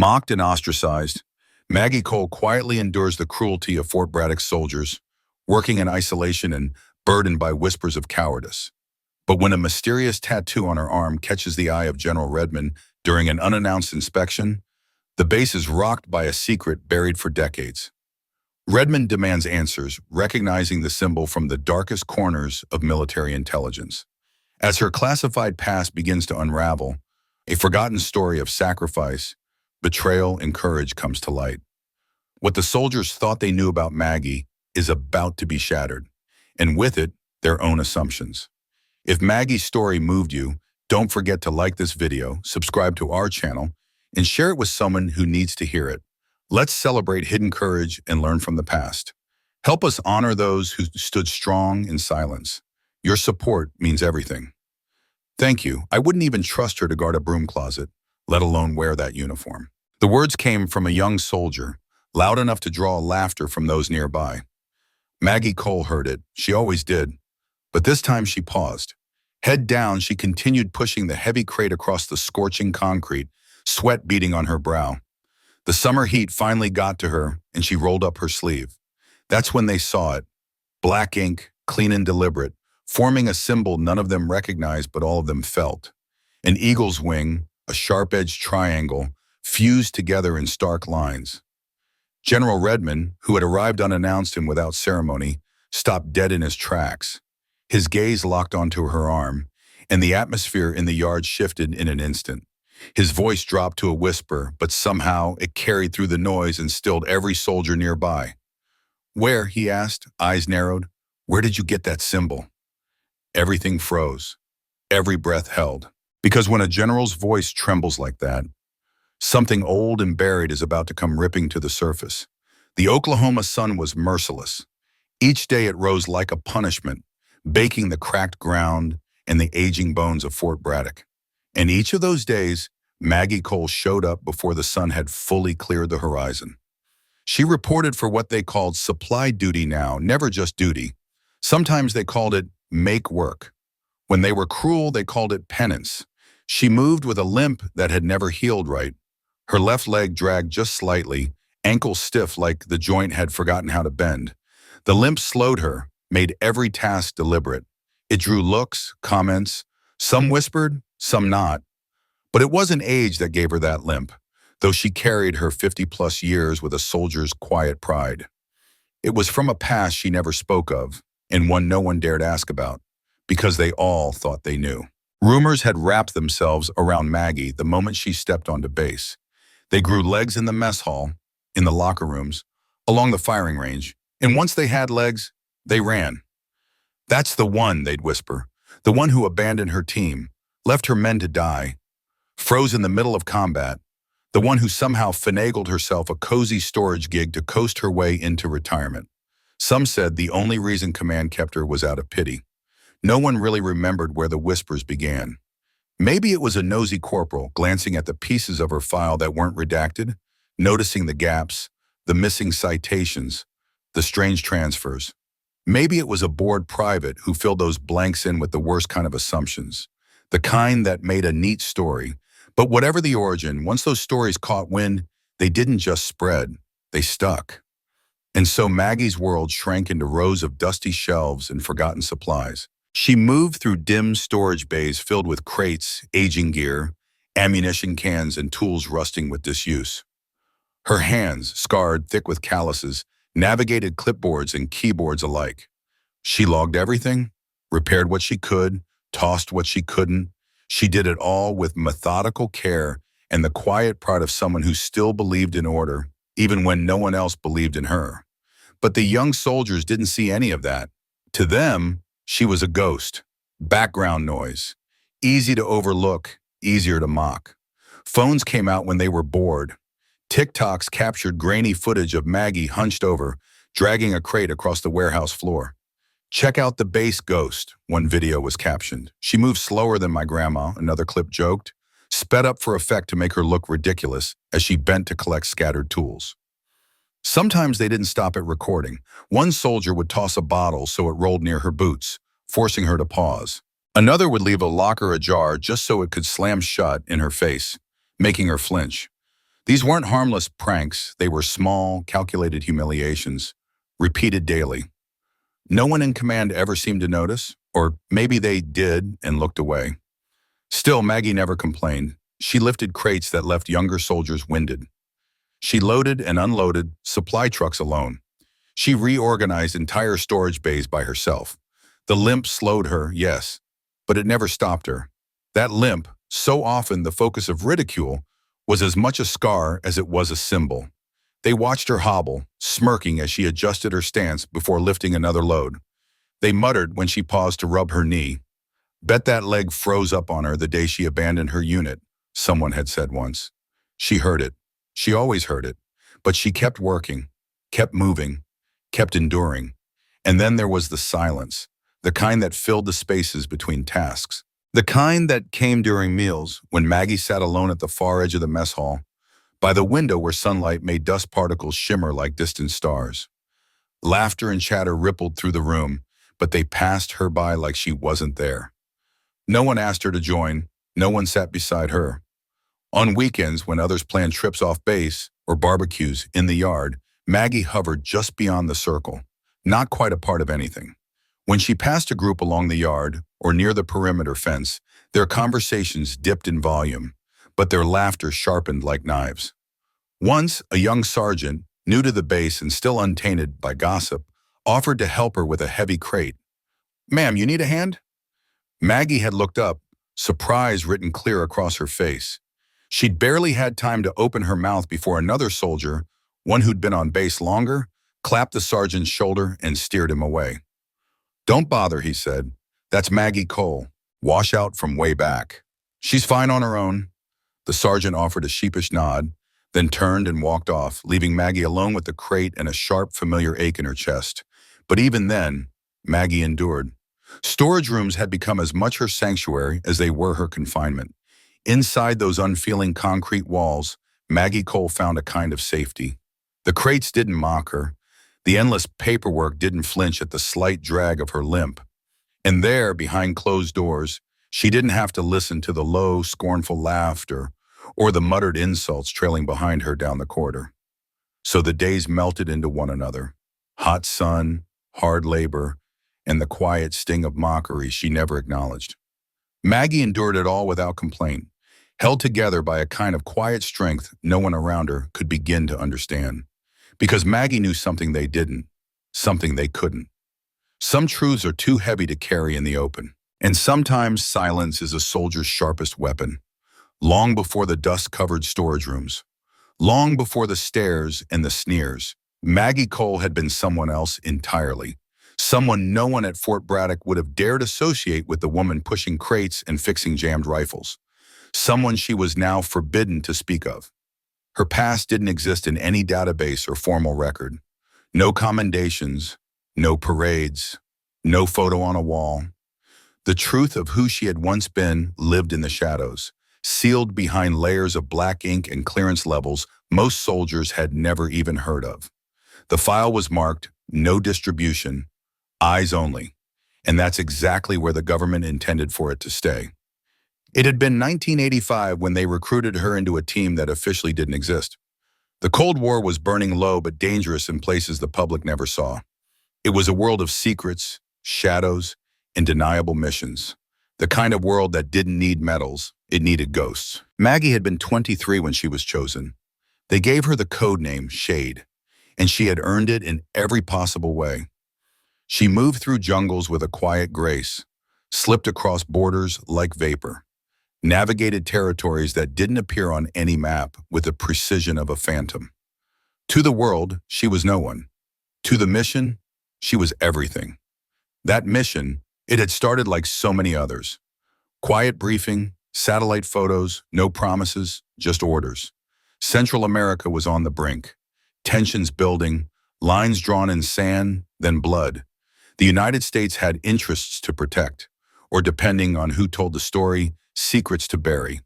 Mocked and ostracized, Maggie Cole quietly endures the cruelty of Fort Braddock soldiers, working in isolation and burdened by whispers of cowardice. But when a mysterious tattoo on her arm catches the eye of General Redmond during an unannounced inspection, the base is rocked by a secret buried for decades. Redmond demands answers, recognizing the symbol from the darkest corners of military intelligence. As her classified past begins to unravel, a forgotten story of sacrifice, betrayal, and courage comes to light. What the soldiers thought they knew about Maggie is about to be shattered, and with it, their own assumptions. If Maggie's story moved you, don't forget to like this video, subscribe to our channel, and share it with someone who needs to hear it. Let's celebrate hidden courage and learn from the past. Help us honor those who stood strong in silence. Your support means everything. Thank you. I wouldn't even trust her to guard a broom closet, let alone wear that uniform. The words came from a young soldier, loud enough to draw laughter from those nearby. Maggie Cole heard it. She always did. But this time she paused. Head down, she continued pushing the heavy crate across the scorching concrete, sweat beading on her brow. The summer heat finally got to her, and she rolled up her sleeve. That's when they saw it. Black ink, clean and deliberate, forming a symbol none of them recognized but all of them felt. An eagle's wing, a sharp-edged triangle, fused together in stark lines. General Redmond, who had arrived unannounced and without ceremony, stopped dead in his tracks. His gaze locked onto her arm, and the atmosphere in the yard shifted in an instant. His voice dropped to a whisper, but somehow it carried through the noise and stilled every soldier nearby. "Where?" he asked, eyes narrowed. "Where did you get that symbol?" Everything froze. Every breath held. Because when a general's voice trembles like that, something old and buried is about to come ripping to the surface. The Oklahoma sun was merciless. Each day it rose like a punishment, baking the cracked ground and the aging bones of Fort Braddock. And each of those days, Maggie Cole showed up before the sun had fully cleared the horizon. She reported for what they called supply duty now, never just duty. Sometimes they called it make work. When they were cruel, they called it penance. She moved with a limp that had never healed right. Her left leg dragged just slightly, ankle stiff like the joint had forgotten how to bend. The limp slowed her, made every task deliberate. It drew looks, comments, some whispered, some not. But it wasn't age that gave her that limp, though she carried her 50-plus years with a soldier's quiet pride. It was from a past she never spoke of, and one no one dared ask about, because they all thought they knew. Rumors had wrapped themselves around Maggie the moment she stepped onto base. They grew legs in the mess hall, in the locker rooms, along the firing range, and once they had legs, they ran. "That's the one," they'd whisper, "the one who abandoned her team, left her men to die, froze in the middle of combat, the one who somehow finagled herself a cozy storage gig to coast her way into retirement." Some said the only reason command kept her was out of pity. No one really remembered where the whispers began. Maybe it was a nosy corporal glancing at the pieces of her file that weren't redacted, noticing the gaps, the missing citations, the strange transfers. Maybe it was a bored private who filled those blanks in with the worst kind of assumptions, the kind that made a neat story. But whatever the origin, once those stories caught wind, they didn't just spread, they stuck. And so Maggie's world shrank into rows of dusty shelves and forgotten supplies. She moved through dim storage bays filled with crates, aging gear, ammunition cans, and tools rusting with disuse. Her hands, scarred thick with calluses, navigated clipboards and keyboards alike. She logged everything, repaired what she could, tossed what she couldn't. She did it all with methodical care and the quiet pride of someone who still believed in order, even when no one else believed in her. But the young soldiers didn't see any of that. To them, she was a ghost, background noise, easy to overlook, easier to mock. Phones came out when they were bored. TikToks captured grainy footage of Maggie hunched over, dragging a crate across the warehouse floor. "Check out the base ghost," one video was captioned. "She moves slower than my grandma," another clip joked, sped up for effect to make her look ridiculous as she bent to collect scattered tools. Sometimes they didn't stop at recording. One soldier would toss a bottle so it rolled near her boots, forcing her to pause. Another would leave a locker ajar just so it could slam shut in her face, making her flinch. These weren't harmless pranks, they were small, calculated humiliations, repeated daily. No one in command ever seemed to notice, or maybe they did and looked away. Still, Maggie never complained. She lifted crates that left younger soldiers winded. She loaded and unloaded supply trucks alone. She reorganized entire storage bays by herself. The limp slowed her, yes, but it never stopped her. That limp, so often the focus of ridicule, was as much a scar as it was a symbol. They watched her hobble, smirking as she adjusted her stance before lifting another load. They muttered when she paused to rub her knee. Bet that leg froze up on her the day she abandoned her unit, someone had said once. She heard it. She always heard it. But she kept working, kept moving, kept enduring. And then there was the silence, the kind that filled the spaces between tasks. The kind that came during meals, when Maggie sat alone at the far edge of the mess hall, by the window where sunlight made dust particles shimmer like distant stars. Laughter and chatter rippled through the room, but they passed her by like she wasn't there. No one asked her to join, no one sat beside her. On weekends, when others planned trips off base or barbecues in the yard, Maggie hovered just beyond the circle, not quite a part of anything. When she passed a group along the yard or near the perimeter fence, their conversations dipped in volume, but their laughter sharpened like knives. Once, a young sergeant, new to the base and still untainted by gossip, offered to help her with a heavy crate. "Ma'am, you need a hand?" Maggie had looked up, surprise written clear across her face. She'd barely had time to open her mouth before another soldier, one who'd been on base longer, clapped the sergeant's shoulder and steered him away. "Don't bother," he said. "That's Maggie Cole, washout from way back. She's fine on her own." The sergeant offered a sheepish nod, then turned and walked off, leaving Maggie alone with the crate and a sharp, familiar ache in her chest. But even then, Maggie endured. Storage rooms had become as much her sanctuary as they were her confinement. Inside those unfeeling concrete walls, Maggie Cole found a kind of safety. The crates didn't mock her. The endless paperwork didn't flinch at the slight drag of her limp. And there, behind closed doors, she didn't have to listen to the low, scornful laughter or the muttered insults trailing behind her down the corridor. So the days melted into one another. Hot sun, hard labor, and the quiet sting of mockery she never acknowledged. Maggie endured it all without complaint, held together by a kind of quiet strength no one around her could begin to understand. Because Maggie knew something they didn't, something they couldn't. Some truths are too heavy to carry in the open, and sometimes silence is a soldier's sharpest weapon. Long before the dust-covered storage rooms, long before the stares and the sneers, Maggie Cole had been someone else entirely. Someone no one at Fort Braddock would have dared associate with the woman pushing crates and fixing jammed rifles. Someone she was now forbidden to speak of. Her past didn't exist in any database or formal record. No commendations, no parades, no photo on a wall. The truth of who she had once been lived in the shadows, sealed behind layers of black ink and clearance levels most soldiers had never even heard of. The file was marked, "No distribution, eyes only," and that's exactly where the government intended for it to stay. It had been 1985 when they recruited her into a team that officially didn't exist. The Cold War was burning low but dangerous in places the public never saw. It was a world of secrets, shadows, and deniable missions. The kind of world that didn't need medals, it needed ghosts. Maggie had been 23 when she was chosen. They gave her the code name Shade, and she had earned it in every possible way. She moved through jungles with a quiet grace, slipped across borders like vapor, navigated territories that didn't appear on any map with the precision of a phantom. To the world, she was no one. To the mission, she was everything. That mission, it had started like so many others. Quiet briefing, satellite photos, no promises, just orders. Central America was on the brink. Tensions building, lines drawn in sand, then blood. The United States had interests to protect, or depending on who told the story, secrets to bury.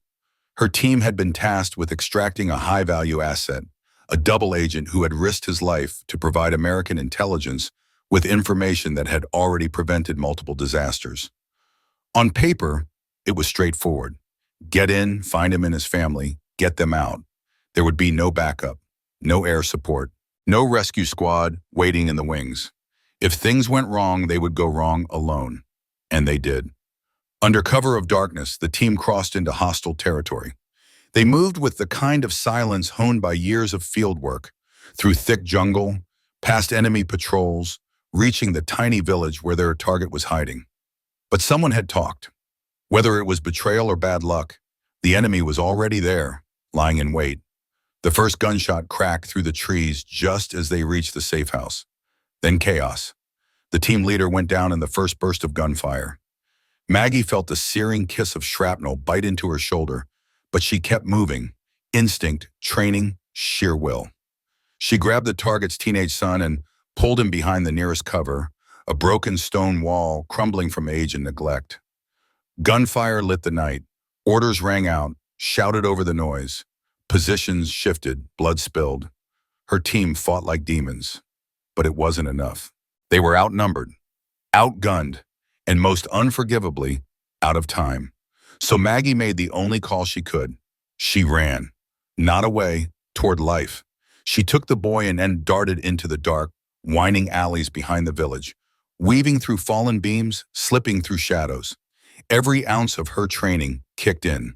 Her team had been tasked with extracting a high-value asset, a double agent who had risked his life to provide American intelligence with information that had already prevented multiple disasters. On paper, it was straightforward. Get in, find him and his family, get them out. There would be no backup, no air support, no rescue squad waiting in the wings. If things went wrong, they would go wrong alone. And they did. Under cover of darkness, the team crossed into hostile territory. They moved with the kind of silence honed by years of field work, through thick jungle, past enemy patrols, reaching the tiny village where their target was hiding. But someone had talked. Whether it was betrayal or bad luck, the enemy was already there, lying in wait. The first gunshot cracked through the trees just as they reached the safe house. Then chaos. The team leader went down in the first burst of gunfire. Maggie felt the searing kiss of shrapnel bite into her shoulder, but she kept moving. Instinct, training, sheer will. She grabbed the target's teenage son and pulled him behind the nearest cover, a broken stone wall crumbling from age and neglect. Gunfire lit the night. Orders rang out, shouted over the noise. Positions shifted, blood spilled. Her team fought like demons. But it wasn't enough. They were outnumbered, outgunned, and most unforgivably, out of time. So Maggie made the only call she could. She ran, not away, toward life. She took the boy and then darted into the dark, winding alleys behind the village, weaving through fallen beams, slipping through shadows. Every ounce of her training kicked in.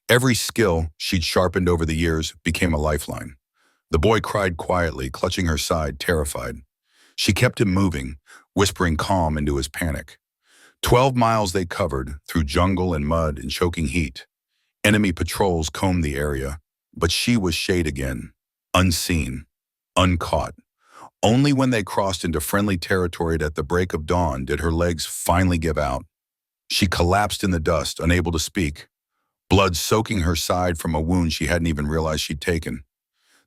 Every skill she'd sharpened over the years became a lifeline. The boy cried quietly, clutching her side, terrified. She kept him moving, whispering calm into his panic. 12 miles they covered, through jungle and mud and choking heat. Enemy patrols combed the area, but she was shade again, unseen, uncaught. Only when they crossed into friendly territory at the break of dawn did her legs finally give out. She collapsed in the dust, unable to speak, blood soaking her side from a wound she hadn't even realized she'd taken.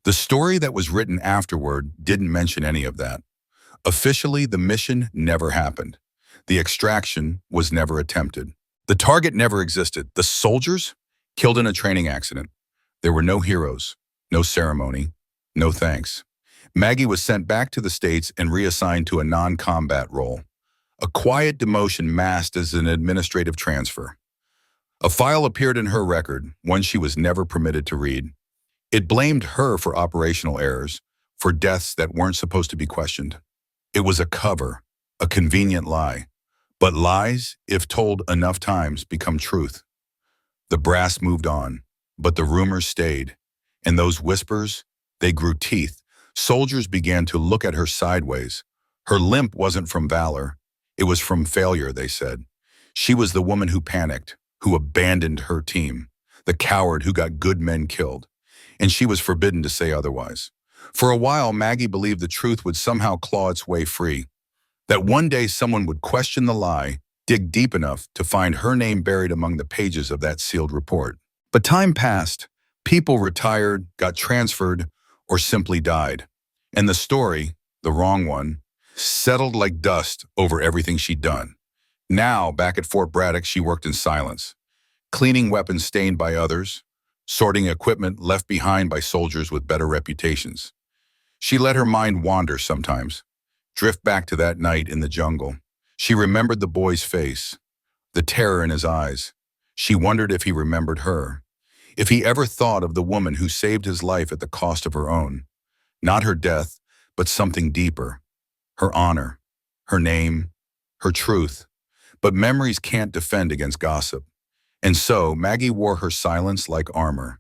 The story that was written afterward didn't mention any of that. Officially, the mission never happened. The extraction was never attempted. The target never existed. The soldiers killed in a training accident. There were no heroes, no ceremony, no thanks. Maggie was sent back to the States and reassigned to a non-combat role. A quiet demotion masked as an administrative transfer. A file appeared in her record, one she was never permitted to read. It blamed her for operational errors, for deaths that weren't supposed to be questioned. It was a cover, a convenient lie. But lies, if told enough times, become truth. The brass moved on, but the rumors stayed. And those whispers, they grew teeth. Soldiers began to look at her sideways. Her limp wasn't from valor. It was from failure, they said. She was the woman who panicked, who abandoned her team, the coward who got good men killed. And she was forbidden to say otherwise. For a while, Maggie believed the truth would somehow claw its way free. That one day someone would question the lie, dig deep enough to find her name buried among the pages of that sealed report. But time passed. People retired, got transferred, or simply died. And the story, the wrong one, settled like dust over everything she'd done. Now, back at Fort Braddock, she worked in silence, cleaning weapons stained by others, sorting equipment left behind by soldiers with better reputations. She let her mind wander sometimes, drift back to that night in the jungle. She remembered the boy's face, the terror in his eyes. She wondered if he remembered her, if he ever thought of the woman who saved his life at the cost of her own. Not her death, but something deeper. Her honor, her name, her truth. But memories can't defend against gossip. And so Maggie wore her silence like armor.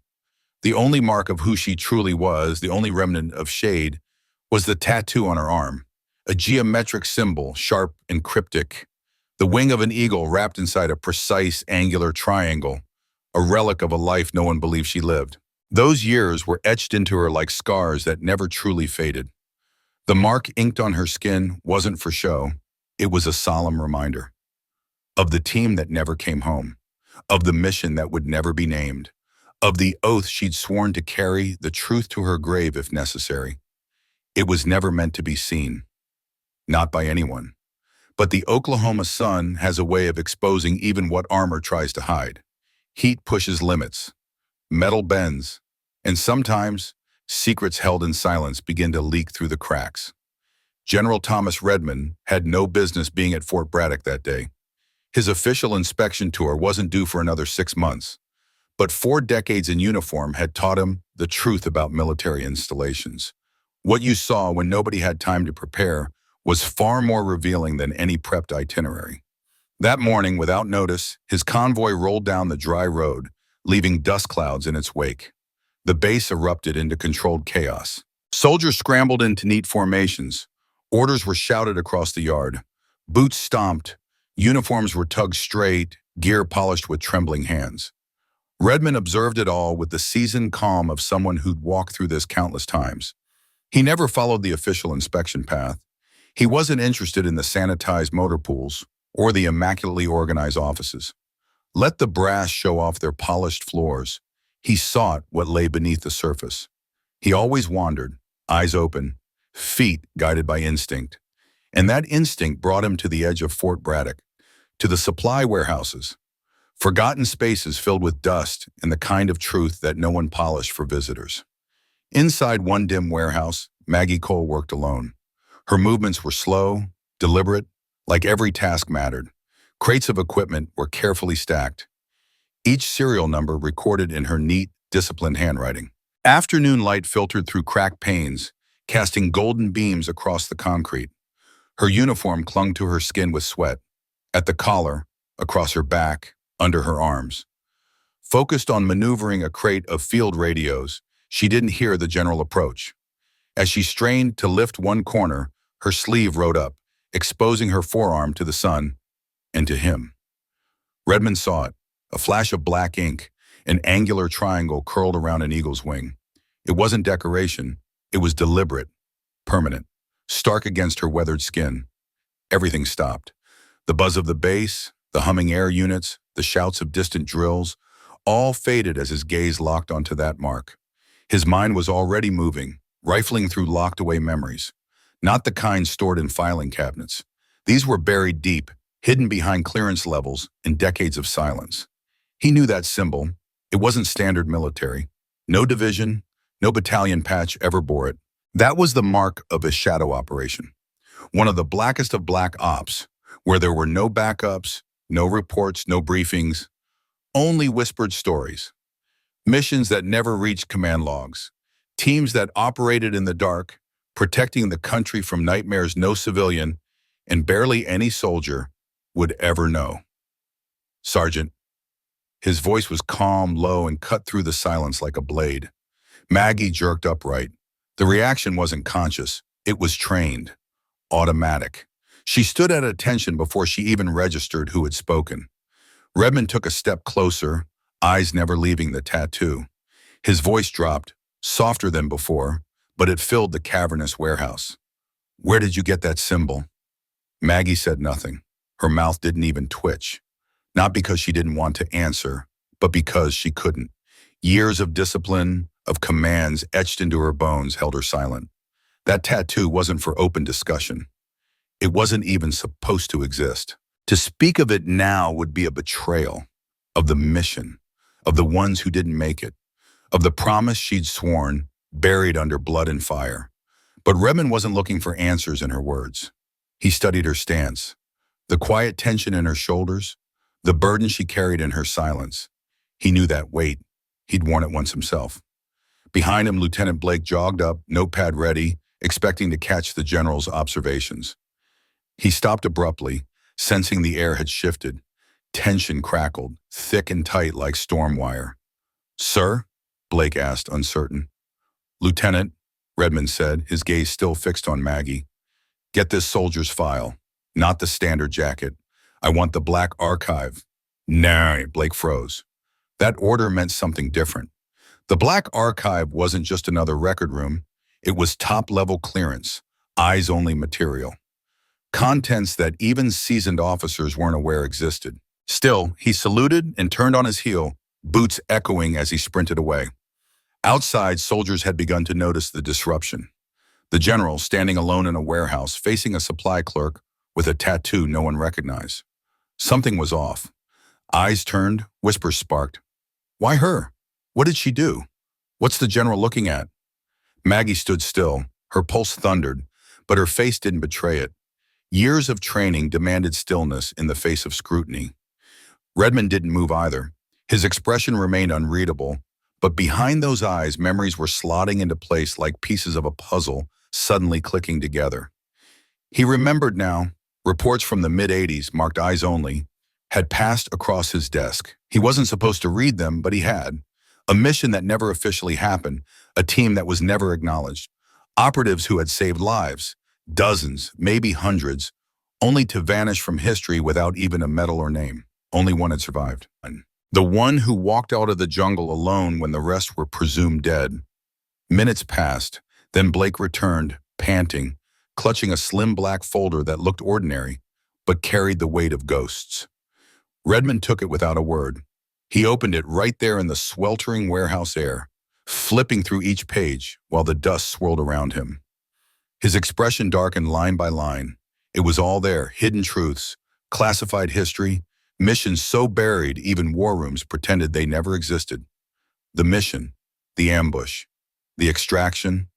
The only mark of who she truly was, the only remnant of shade, was the tattoo on her arm. A geometric symbol, sharp and cryptic. The wing of an eagle wrapped inside a precise angular triangle, a relic of a life no one believed she lived. Those years were etched into her like scars that never truly faded. The mark inked on her skin wasn't for show. It was a solemn reminder of the team that never came home, of the mission that would never be named, of the oath she'd sworn to carry the truth to her grave if necessary. It was never meant to be seen. Not by anyone. But the Oklahoma sun has a way of exposing even what armor tries to hide. Heat pushes limits. Metal bends. And sometimes, secrets held in silence begin to leak through the cracks. General Thomas Redmond had no business being at Fort Braddock that day. His official inspection tour wasn't due for another 6 months. But 4 decades in uniform had taught him the truth about military installations. What you saw when nobody had time to prepare was far more revealing than any prepped itinerary. That morning, without notice, his convoy rolled down the dry road, leaving dust clouds in its wake. The base erupted into controlled chaos. Soldiers scrambled into neat formations. Orders were shouted across the yard. Boots stomped. Uniforms were tugged straight, gear polished with trembling hands. Redmond observed it all with the seasoned calm of someone who'd walked through this countless times. He never followed the official inspection path. He wasn't interested in the sanitized motor pools or the immaculately organized offices. Let the brass show off their polished floors. He sought what lay beneath the surface. He always wandered, eyes open, feet guided by instinct. And that instinct brought him to the edge of Fort Braddock, to the supply warehouses, forgotten spaces filled with dust and the kind of truth that no one polished for visitors. Inside one dim warehouse, Maggie Cole worked alone. Her movements were slow, deliberate, like every task mattered. Crates of equipment were carefully stacked, each serial number recorded in her neat, disciplined handwriting. Afternoon light filtered through cracked panes, casting golden beams across the concrete. Her uniform clung to her skin with sweat, at the collar, across her back, under her arms. Focused on maneuvering a crate of field radios, she didn't hear the general approach. As she strained to lift one corner, her sleeve rode up, exposing her forearm to the sun and to him. Redmond saw it, a flash of black ink, an angular triangle curled around an eagle's wing. It wasn't decoration, it was deliberate, permanent, stark against her weathered skin. Everything stopped. The buzz of the base, the humming air units, the shouts of distant drills, all faded as his gaze locked onto that mark. His mind was already moving, rifling through locked-away memories. Not the kind stored in filing cabinets. These were buried deep, hidden behind clearance levels and decades of silence. He knew that symbol. It wasn't standard military. No division, no battalion patch ever bore it. That was the mark of a shadow operation. One of the blackest of black ops, where there were no backups, no reports, no briefings, only whispered stories. Missions that never reached command logs. Teams that operated in the dark, protecting the country from nightmares no civilian and barely any soldier would ever know. Sergeant. His voice was calm, low, and cut through the silence like a blade. Maggie jerked upright. The reaction wasn't conscious. It was trained. Automatic. She stood at attention before she even registered who had spoken. Redmond took a step closer, eyes never leaving the tattoo. His voice dropped, softer than before, but it filled the cavernous warehouse. Where did you get that symbol? Maggie said nothing. Her mouth didn't even twitch. Not because she didn't want to answer, but because she couldn't. Years of discipline, of commands etched into her bones held her silent. That tattoo wasn't for open discussion. It wasn't even supposed to exist. To speak of it now would be a betrayal of the mission, of the ones who didn't make it, of the promise she'd sworn, buried under blood and fire. But Redmond wasn't looking for answers in her words. He studied her stance, the quiet tension in her shoulders, the burden she carried in her silence. He knew that weight. He'd worn it once himself. Behind him, Lieutenant Blake jogged up, notepad ready, expecting to catch the general's observations. He stopped abruptly, sensing the air had shifted. Tension crackled, thick and tight like storm wire. Sir? Blake asked, uncertain. Lieutenant, Redmond said, his gaze still fixed on Maggie. Get this soldier's file, not the standard jacket. I want the black archive. No, Blake froze. That order meant something different. The black archive wasn't just another record room. It was top-level clearance, eyes-only material. Contents that even seasoned officers weren't aware existed. Still, he saluted and turned on his heel, boots echoing as he sprinted away. Outside, soldiers had begun to notice the disruption. The general, standing alone in a warehouse, facing a supply clerk with a tattoo no one recognized. Something was off. Eyes turned, whispers sparked. Why her? What did she do? What's the general looking at? Maggie stood still. Her pulse thundered, but her face didn't betray it. Years of training demanded stillness in the face of scrutiny. Redmond didn't move either. His expression remained unreadable, but behind those eyes, memories were slotting into place like pieces of a puzzle suddenly clicking together. He remembered now, reports from the mid-80s, marked eyes only, had passed across his desk. He wasn't supposed to read them, but he had. A mission that never officially happened, a team that was never acknowledged, operatives who had saved lives, dozens, maybe hundreds, only to vanish from history without even a medal or name. Only one had survived. The one who walked out of the jungle alone when the rest were presumed dead. Minutes passed, then Blake returned, panting, clutching a slim black folder that looked ordinary, but carried the weight of ghosts. Redmond took it without a word. He opened it right there in the sweltering warehouse air, flipping through each page while the dust swirled around him. His expression darkened line by line. It was all there, hidden truths, classified history, missions so buried even war rooms pretended they never existed. The mission, the ambush, the extraction,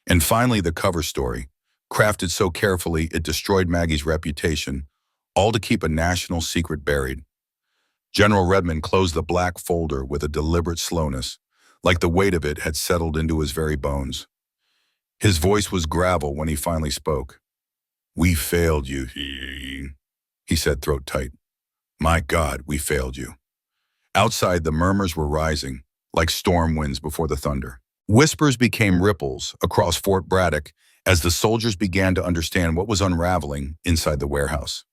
and finally the cover story, crafted so carefully it destroyed Maggie's reputation, all to keep a national secret buried. General Redmond closed the black folder with a deliberate slowness, like the weight of it had settled into his very bones. His voice was gravel when he finally spoke. "We failed you," he said, throat tight. "My God, we failed you." Outside, the murmurs were rising, like storm winds before the thunder. Whispers became ripples across Fort Braddock as the soldiers began to understand what was unraveling inside the warehouse.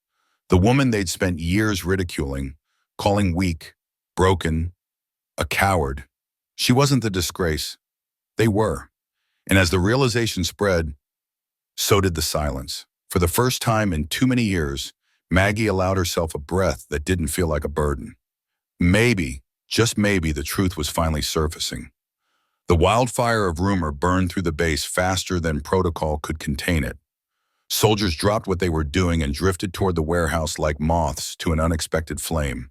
The woman they'd spent years ridiculing, calling weak, broken, a coward. She wasn't the disgrace. They were. And as the realization spread, so did the silence. For the first time in too many years, Maggie allowed herself a breath that didn't feel like a burden. Maybe, just maybe, the truth was finally surfacing. The wildfire of rumor burned through the base faster than protocol could contain it. Soldiers dropped what they were doing and drifted toward the warehouse like moths to an unexpected flame.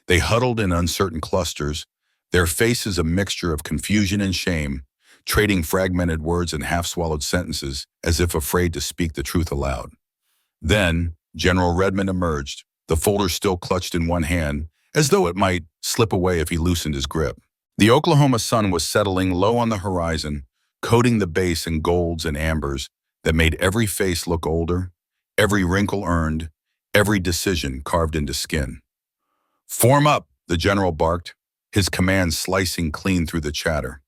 They huddled in uncertain clusters, their faces a mixture of confusion and shame, trading fragmented words and half-swallowed sentences as if afraid to speak the truth aloud. Then, General Redmond emerged, the folder still clutched in one hand, as though it might slip away if he loosened his grip. The Oklahoma sun was settling low on the horizon, coating the base in golds and ambers that made every face look older, every wrinkle earned, every decision carved into skin. "Form up," the general barked, his command slicing clean through the chatter.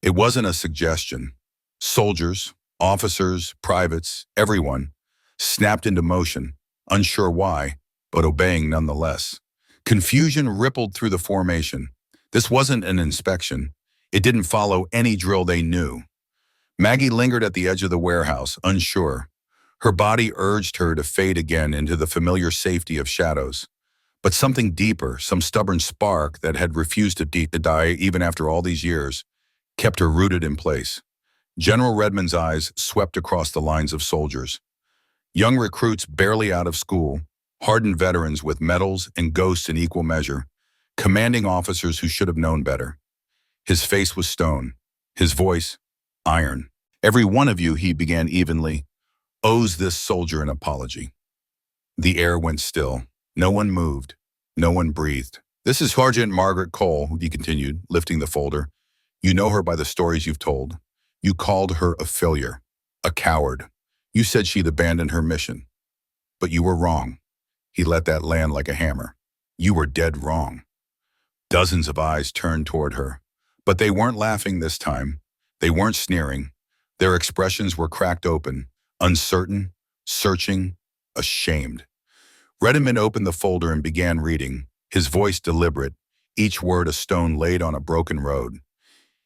It wasn't a suggestion. Soldiers, officers, privates, everyone, snapped into motion, unsure why, but obeying nonetheless. Confusion rippled through the formation. This wasn't an inspection. It didn't follow any drill they knew. Maggie lingered at the edge of the warehouse, unsure. Her body urged her to fade again into the familiar safety of shadows. But something deeper, some stubborn spark that had refused to die even after all these years, kept her rooted in place. General Redmond's eyes swept across the lines of soldiers. Young recruits barely out of school, hardened veterans with medals and ghosts in equal measure, commanding officers who should have known better. His face was stone, his voice iron. "Every one of you," he began evenly, "owes this soldier an apology." The air went still. No one moved. No one breathed. "This is Sergeant Margaret Cole," he continued, lifting the folder. "You know her by the stories you've told. You called her a failure, a coward. You said she'd abandoned her mission. But you were wrong." He let that land like a hammer. "You were dead wrong." Dozens of eyes turned toward her. But they weren't laughing this time. They weren't sneering. Their expressions were cracked open, uncertain, searching, ashamed. Redmond opened the folder and began reading, his voice deliberate, each word a stone laid on a broken road.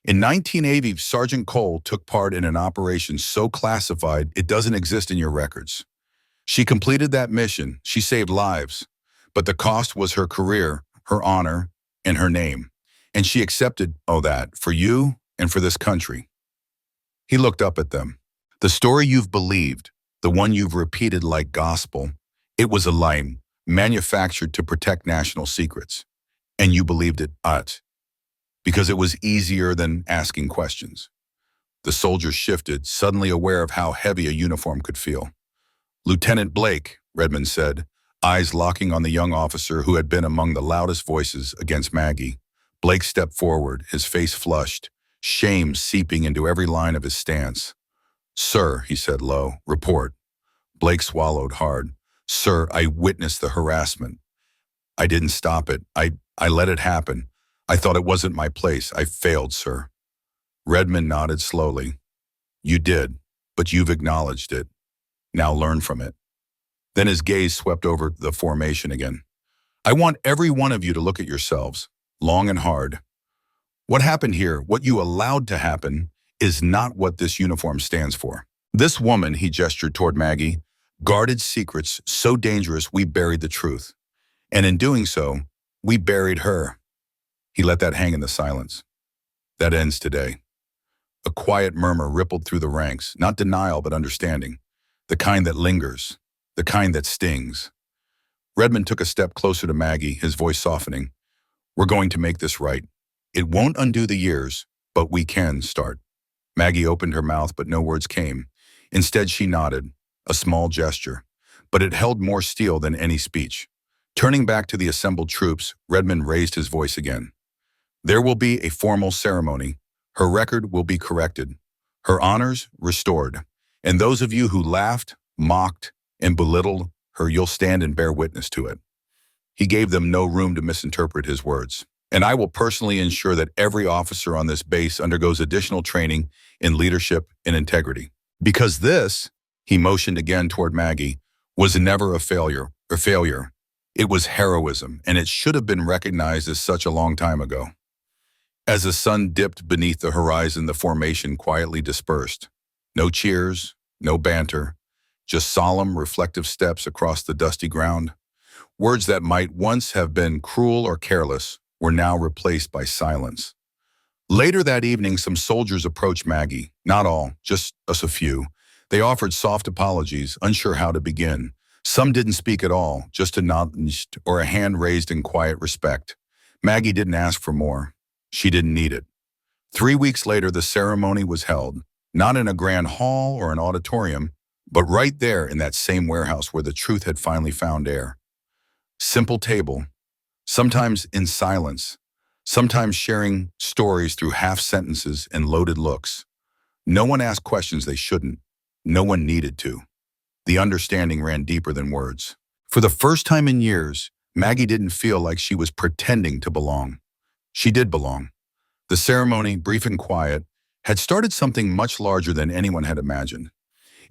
In 1980, Sergeant Cole took part in an operation so classified it doesn't exist in your records. She completed that mission, she saved lives, but the cost was her career, her honor, and her name. And she accepted all that for you and for this country. He looked up at them. "The story you've believed, the one you've repeated like gospel, it was a lie, manufactured to protect national secrets. And you believed it, because it was easier than asking questions." The soldiers shifted, suddenly aware of how heavy a uniform could feel. "Lieutenant Blake," Redmond said, eyes locking on the young officer who had been among the loudest voices against Maggie. Blake stepped forward, his face flushed, shame seeping into every line of his stance. "Sir," he said low, "report." Blake swallowed hard. "Sir, I witnessed the harassment. I didn't stop it. I let it happen. I thought it wasn't my place. I failed, sir." Redmond nodded slowly. "You did, but you've acknowledged it. Now learn from it." Then his gaze swept over the formation again. "I want every one of you to look at yourselves, long and hard. What happened here, what you allowed to happen, is not what this uniform stands for. This woman," he gestured toward Maggie, "guarded secrets so dangerous we buried the truth. And in doing so, we buried her." He let that hang in the silence. "That ends today." A quiet murmur rippled through the ranks, not denial but understanding. The kind that lingers, the kind that stings. Redmond took a step closer to Maggie, his voice softening. "We're going to make this right. It won't undo the years, but we can start." Maggie opened her mouth, but no words came. Instead, she nodded, a small gesture, but it held more steel than any speech. Turning back to the assembled troops, Redmond raised his voice again. "There will be a formal ceremony. Her record will be corrected, her honors restored, and those of you who laughed, mocked, and belittled her, you'll stand and bear witness to it." He gave them no room to misinterpret his words. "And I will personally ensure that every officer on this base undergoes additional training in leadership and integrity. Because this," he motioned again toward Maggie, "was never a failure. It was heroism, and it should have been recognized as such a long time ago." As the sun dipped beneath the horizon, the formation quietly dispersed. No cheers, no banter, just solemn, reflective steps across the dusty ground. Words that might once have been cruel or careless were now replaced by silence. Later that evening, some soldiers approached Maggie. Not all, just a few. They offered soft apologies, unsure how to begin. Some didn't speak at all, just a nod or a hand raised in quiet respect. Maggie didn't ask for more. She didn't need it. 3 weeks later, the ceremony was held, not in a grand hall or an auditorium, but right there in that same warehouse where the truth had finally found air. Simple table, sometimes in silence, sometimes sharing stories through half sentences and loaded looks. No one asked questions they shouldn't. No one needed to. The understanding ran deeper than words. For the first time in years, Maggie didn't feel like she was pretending to belong. She did belong. The ceremony, brief and quiet, had started something much larger than anyone had imagined.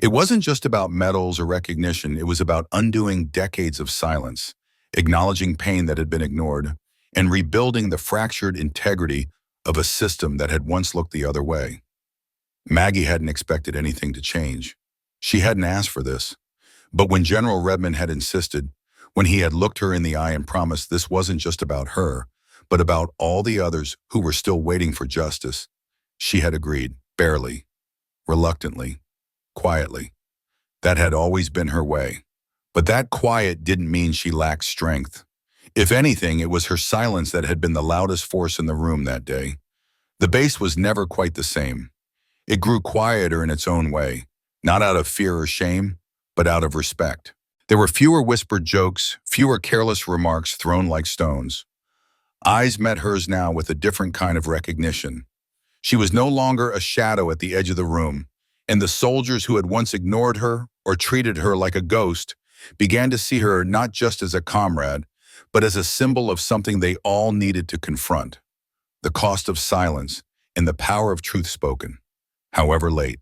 It wasn't just about medals or recognition, it was about undoing decades of silence, acknowledging pain that had been ignored, and rebuilding the fractured integrity of a system that had once looked the other way. Maggie hadn't expected anything to change. She hadn't asked for this. But when General Redmond had insisted, when he had looked her in the eye and promised this wasn't just about her, but about all the others who were still waiting for justice, she had agreed, barely, reluctantly, quietly. That had always been her way. But that quiet didn't mean she lacked strength. If anything, it was her silence that had been the loudest force in the room that day. The base was never quite the same. It grew quieter in its own way, not out of fear or shame, but out of respect. There were fewer whispered jokes, fewer careless remarks thrown like stones. Eyes met hers now with a different kind of recognition. She was no longer a shadow at the edge of the room, and the soldiers who had once ignored her or treated her like a ghost began to see her not just as a comrade, but as a symbol of something they all needed to confront: the cost of silence and the power of truth spoken, however late.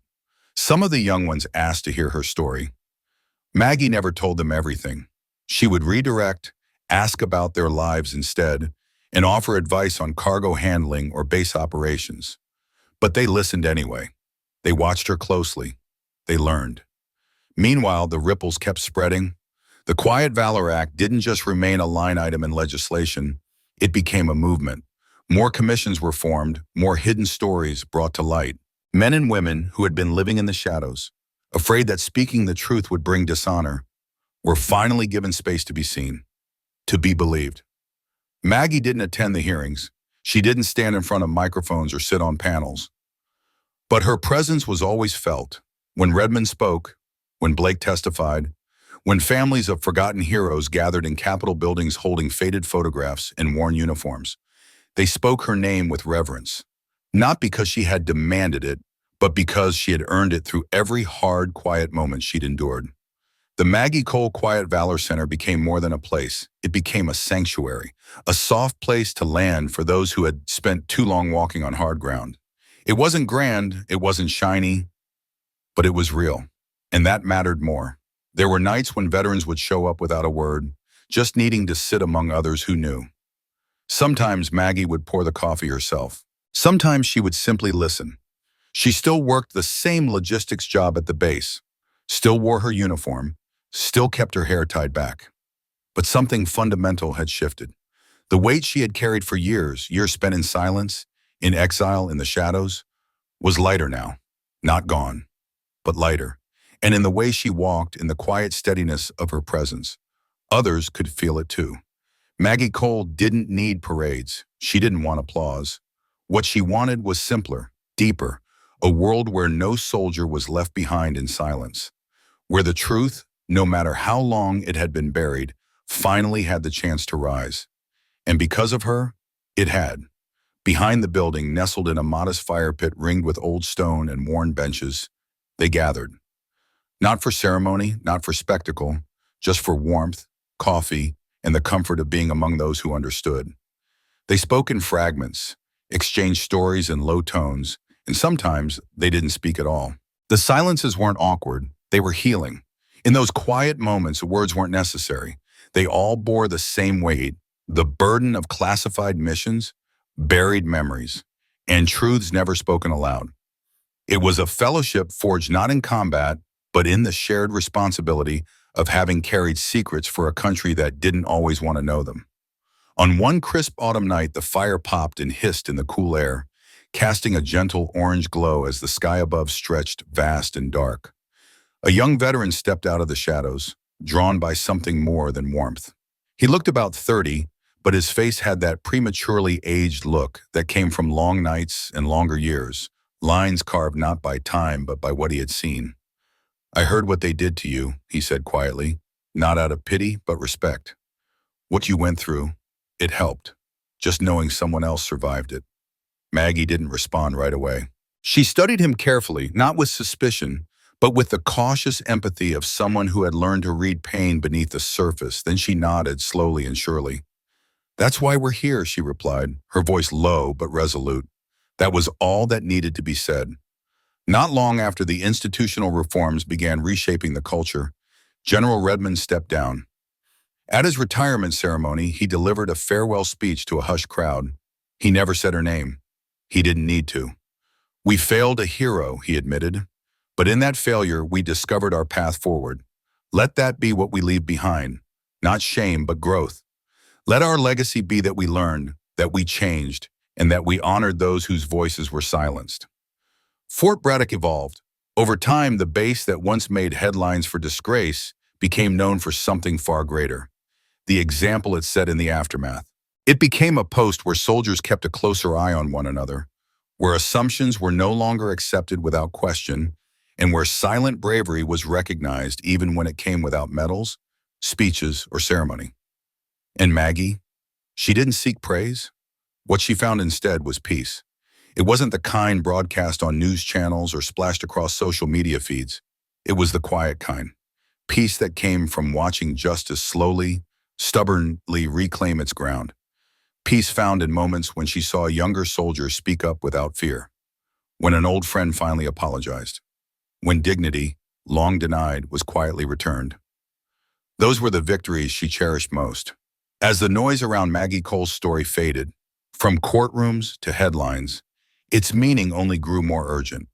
Some of the young ones asked to hear her story. Maggie never told them everything. She would redirect, ask about their lives instead, and offer advice on cargo handling or base operations. But they listened anyway. They watched her closely. They learned. Meanwhile, the ripples kept spreading. The Quiet Valor Act didn't just remain a line item in legislation. It became a movement. More commissions were formed, more hidden stories brought to light. Men and women who had been living in the shadows, afraid that speaking the truth would bring dishonor, were finally given space to be seen, to be believed. Maggie didn't attend the hearings. She didn't stand in front of microphones or sit on panels. But her presence was always felt. When Redmond spoke, when Blake testified, When families of forgotten heroes gathered in Capitol buildings holding faded photographs and worn uniforms, they spoke her name with reverence, not because she had demanded it, but because she had earned it through every hard, quiet moment she'd endured. The Maggie Cole Quiet Valor Center became more than a place. It became a sanctuary, a soft place to land for those who had spent too long walking on hard ground. It wasn't grand, it wasn't shiny, but it was real. And that mattered more. There were nights when veterans would show up without a word, just needing to sit among others who knew. Sometimes Maggie would pour the coffee herself. Sometimes she would simply listen. She still worked the same logistics job at the base, still wore her uniform, still kept her hair tied back. But something fundamental had shifted. The weight she had carried for years spent in silence, in exile, in the shadows, was lighter now. Not gone, but lighter. And in the way she walked, in the quiet steadiness of her presence, others could feel it too. Maggie Cole didn't need parades. She didn't want applause. What she wanted was simpler, deeper, a world where no soldier was left behind in silence, where the truth, no matter how long it had been buried, finally had the chance to rise. And because of her, it had. Behind the building, nestled in a modest fire pit ringed with old stone and worn benches, they gathered. Not for ceremony, not for spectacle, just for warmth, coffee, and the comfort of being among those who understood. They spoke in fragments, exchanged stories in low tones, and sometimes they didn't speak at all. The silences weren't awkward, they were healing. In those quiet moments, words weren't necessary. They all bore the same weight, the burden of classified missions, buried memories, and truths never spoken aloud. It was a fellowship forged not in combat, but in the shared responsibility of having carried secrets for a country that didn't always want to know them. On one crisp autumn night, the fire popped and hissed in the cool air, casting a gentle orange glow as the sky above stretched vast and dark. A young veteran stepped out of the shadows, drawn by something more than warmth. He looked about 30, but his face had that prematurely aged look that came from long nights and longer years, lines carved not by time but by what he had seen. "I heard what they did to you," he said quietly, not out of pity but respect. "What you went through, it helped, just knowing someone else survived it." Maggie didn't respond right away. She studied him carefully, not with suspicion, but with the cautious empathy of someone who had learned to read pain beneath the surface. Then she nodded slowly and surely. "That's why we're here," she replied, her voice low but resolute. That was all that needed to be said. Not long after the institutional reforms began reshaping the culture, General Redmond stepped down. At his retirement ceremony, he delivered a farewell speech to a hushed crowd. He never said her name. He didn't need to. "We failed a hero," he admitted. "But in that failure, we discovered our path forward. Let that be what we leave behind. Not shame, but growth. Let our legacy be that we learned, that we changed, and that we honored those whose voices were silenced." Fort Braddock evolved. Over time, the base that once made headlines for disgrace became known for something far greater: the example it set in the aftermath. It became a post where soldiers kept a closer eye on one another, where assumptions were no longer accepted without question, and where silent bravery was recognized even when it came without medals, speeches, or ceremony. And Maggie? She didn't seek praise. What she found instead was peace. It wasn't the kind broadcast on news channels or splashed across social media feeds. It was the quiet kind. Peace that came from watching justice slowly, stubbornly reclaim its ground. Peace found in moments when she saw a younger soldier speak up without fear. When an old friend finally apologized. When dignity, long denied, was quietly returned. Those were the victories she cherished most. As the noise around Maggie Cole's story faded, from courtrooms to headlines, its meaning only grew more urgent.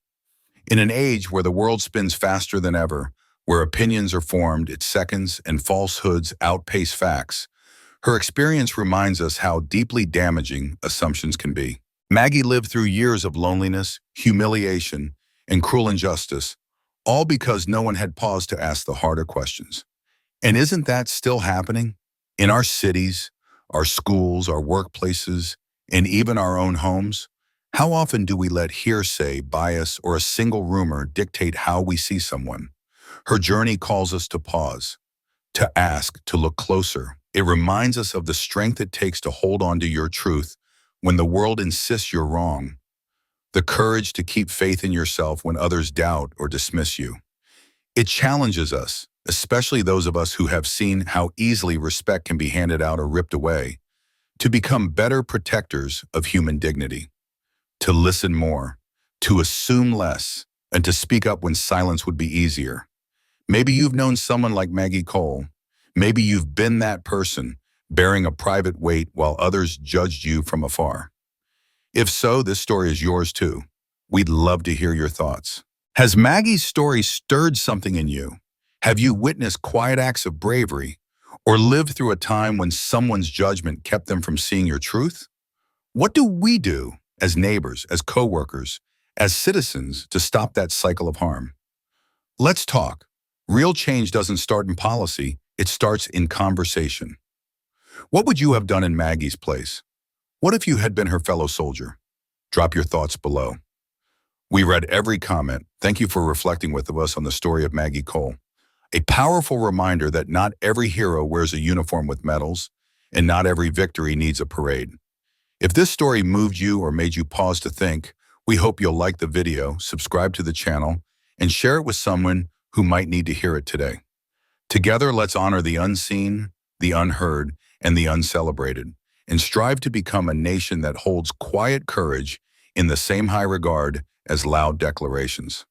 In an age where the world spins faster than ever, where opinions are formed in seconds and falsehoods outpace facts, her experience reminds us how deeply damaging assumptions can be. Maggie lived through years of loneliness, humiliation, and cruel injustice, all because no one had paused to ask the harder questions. And isn't that still happening? In our cities, our schools, our workplaces, and even our own homes? How often do we let hearsay, bias, or a single rumor dictate how we see someone? Her journey calls us to pause, to ask, to look closer. It reminds us of the strength it takes to hold on to your truth when the world insists you're wrong, the courage to keep faith in yourself when others doubt or dismiss you. It challenges us, especially those of us who have seen how easily respect can be handed out or ripped away, to become better protectors of human dignity, to listen more, to assume less, and to speak up when silence would be easier. Maybe you've known someone like Maggie Cole. Maybe you've been that person, bearing a private weight while others judged you from afar. If so, this story is yours too. We'd love to hear your thoughts. Has Maggie's story stirred something in you? Have you witnessed quiet acts of bravery or lived through a time when someone's judgment kept them from seeing your truth? What do we do as neighbors, as coworkers, as citizens to stop that cycle of harm? Let's talk. Real change doesn't start in policy, it starts in conversation. What would you have done in Maggie's place? What if you had been her fellow soldier? Drop your thoughts below. We read every comment. Thank you for reflecting with us on the story of Maggie Cole. A powerful reminder that not every hero wears a uniform with medals, and not every victory needs a parade. If this story moved you or made you pause to think, we hope you'll like the video, subscribe to the channel, and share it with someone who might need to hear it today. Together, let's honor the unseen, the unheard, and the uncelebrated, and strive to become a nation that holds quiet courage in the same high regard as loud declarations.